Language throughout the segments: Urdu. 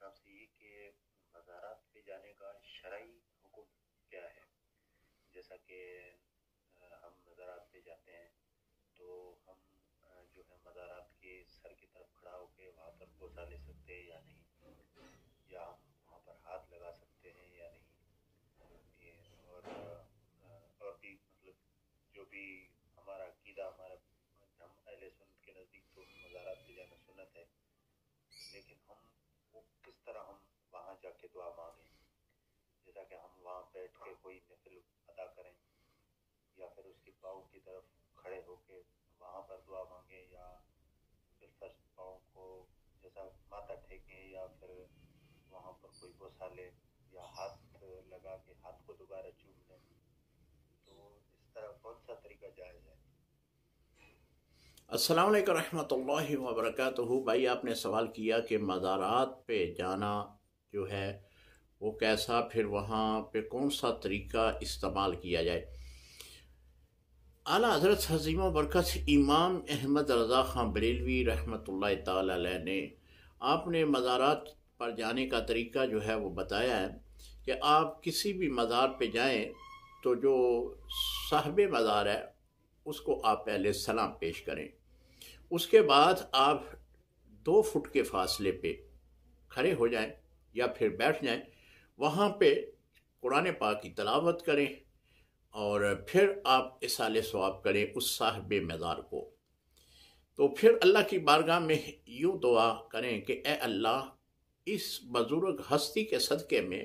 صاحب سے یہ کہ مزارات پہ جانے کا شرعی حکم کیا ہے؟ جیسا کہ ہم مزارات پہ جاتے ہیں تو ہم جو ہے مزارات کے سر کی طرف کھڑا ہو کے وہاں پر بوسہ لے سکتے ہیں یا نہیں، یا ہم وہاں پر ہاتھ لگا سکتے ہیں یا نہیں، یہ اور بھی مطلب جو بھی ہمارا عقیدہ ہمارا، ہم اہل سنت کے نزدیک تو مزارات پہ جانا سنت ہے، لیکن ہم وہ کس طرح ہم وہاں جا کے دعا مانگیں، جیسا کہ ہم وہاں بیٹھ کے کوئی نفل ادا کریں یا پھر اس کے پاؤں کی طرف کھڑے ہو کے وہاں پر دعا مانگیں، یا پھر فرسٹ پاؤں کو جیسا ماتھا ٹھیکیں، یا پھر وہاں پر کوئی بوسہ لے یا ہاتھ لگا کے ہاتھ کو دوبارہ چوم لیں، تو اس طرح کون سا طریقہ جائز ہے؟ السلام علیکم رحمۃ اللہ وبرکاتہ۔ بھائی آپ نے سوال کیا کہ مزارات پہ جانا جو ہے وہ کیسا، پھر وہاں پہ کون سا طریقہ استعمال کیا جائے۔ اعلیٰ حضرت عظیم و برکت امام احمد رضا خان بریلوی رحمۃ اللہ تعالی علیہ نے آپ نے مزارات پر جانے کا طریقہ جو ہے وہ بتایا ہے کہ آپ کسی بھی مزار پہ جائیں تو جو صاحب مزار ہے اس کو آپ پہلے سلام پیش کریں، اس کے بعد آپ 2 فٹ کے فاصلے پہ کھڑے ہو جائیں یا پھر بیٹھ جائیں، وہاں پہ قرآن پاک کی تلاوت کریں اور پھر آپ اصالِ ثواب کریں اس صاحب مزار کو۔ تو پھر اللہ کی بارگاہ میں یوں دعا کریں کہ اے اللہ، اس بزرگ ہستی کے صدقے میں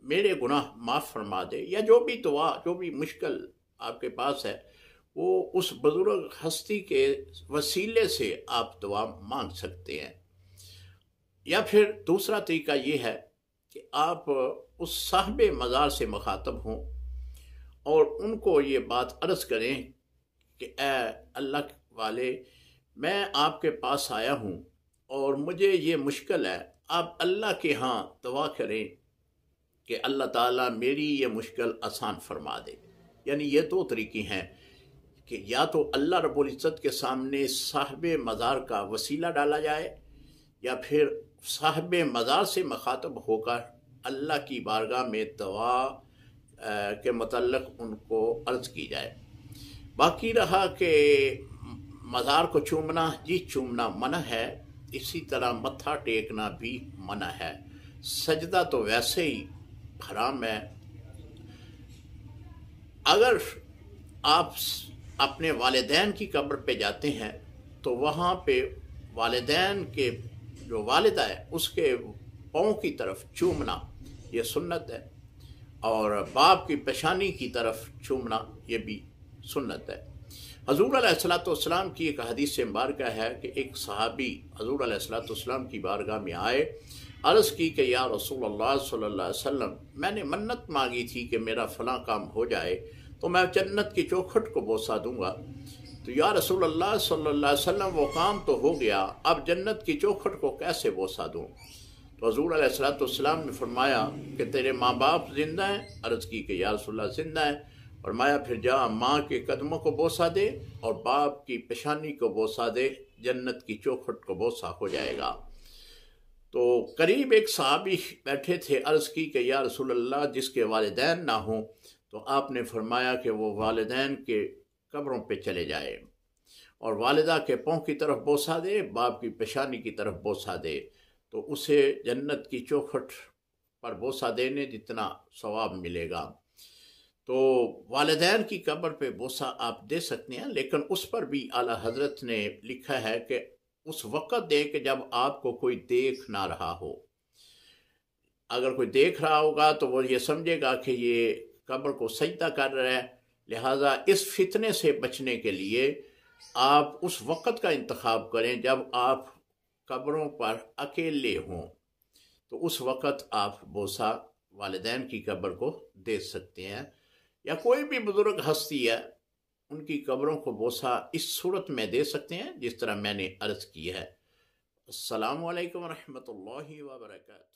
میرے گناہ معاف فرما دے، یا جو بھی دعا، جو بھی مشکل آپ کے پاس ہے وہ اس بزرگ ہستی کے وسیلے سے آپ دعا مانگ سکتے ہیں۔ یا پھر دوسرا طریقہ یہ ہے کہ آپ اس صاحب مزار سے مخاطب ہوں اور ان کو یہ بات عرض کریں کہ اے اللہ والے، میں آپ کے پاس آیا ہوں اور مجھے یہ مشکل ہے، آپ اللہ کے ہاں دعا کریں کہ اللہ تعالیٰ میری یہ مشکل آسان فرما دے۔ یعنی یہ 2 طریقے ہیں کہ یا تو اللہ رب العزت کے سامنے صاحب مزار کا وسیلہ ڈالا جائے، یا پھر صاحب مزار سے مخاطب ہو کر اللہ کی بارگاہ میں دعا کے متعلق ان کو عرض کی جائے۔ باقی رہا کہ مزار کو چومنا، جی چومنا منع ہے، اسی طرح متھا ٹیکنا بھی منع ہے، سجدہ تو ویسے ہی حرام ہے۔ اگر آپ اپنے والدین کی قبر پہ جاتے ہیں تو وہاں پہ والدین کے جو والدہ ہے اس کے پاؤں کی طرف چومنا یہ سنت ہے، اور باپ کی پیشانی کی طرف چومنا یہ بھی سنت ہے۔ حضور علیہ السلام کی ایک حدیث مبارکہ ہے کہ ایک صحابی حضور علیہ السلام کی بارگاہ میں آئے، عرض کی کہ یا رسول اللہ صلی اللہ علیہ وسلم، میں نے منت مانگی تھی کہ میرا فلاں کام ہو جائے تو میں جنت کی چوکھٹ کو بوسہ دوں گا، تو یا رسول اللہ صلی اللہ علیہ وسلم وہ کام تو ہو گیا، اب جنت کی چوکھٹ کو کیسے بوسہ دوں؟ تو حضور علیہ السلام نے فرمایا کہ تیرے ماں باپ زندہ ہیں؟ عرض کی کہ یا رسول اللہ زندہ ہیں۔ فرمایا پھر جا ماں کے قدموں کو بوسہ دے اور باپ کی پیشانی کو بوسہ دے، جنت کی چوکھٹ کو بوسہ ہو جائے گا۔ تو قریب ایک صحابی بیٹھے تھے، عرض کی کہ یا رسول اللہ جس کے والدین نہ ہوں، تو آپ نے فرمایا کہ وہ والدین کے قبروں پہ چلے جائے اور والدہ کے پاؤں کی طرف بوسہ دے، باپ کی پیشانی کی طرف بوسہ دے، تو اسے جنت کی چوکھٹ پر بوسہ دینے جتنا ثواب ملے گا۔ تو والدین کی قبر پہ بوسہ آپ دے سکتے ہیں، لیکن اس پر بھی اعلیٰ حضرت نے لکھا ہے کہ اس وقت دیں کہ جب آپ کو کوئی دیکھ نہ رہا ہو۔ اگر کوئی دیکھ رہا ہوگا تو وہ یہ سمجھے گا کہ یہ قبر کو سجدہ کر رہا ہے، لہٰذا اس فتنے سے بچنے کے لیے آپ اس وقت کا انتخاب کریں جب آپ قبروں پر اکیلے ہوں، تو اس وقت آپ بوسہ والدین کی قبر کو دے سکتے ہیں، یا کوئی بھی بزرگ ہستی ہے ان کی قبروں کو بوسہ اس صورت میں دے سکتے ہیں جس طرح میں نے عرض کی ہے۔ السلام علیکم ورحمۃ اللہ وبرکاتہ۔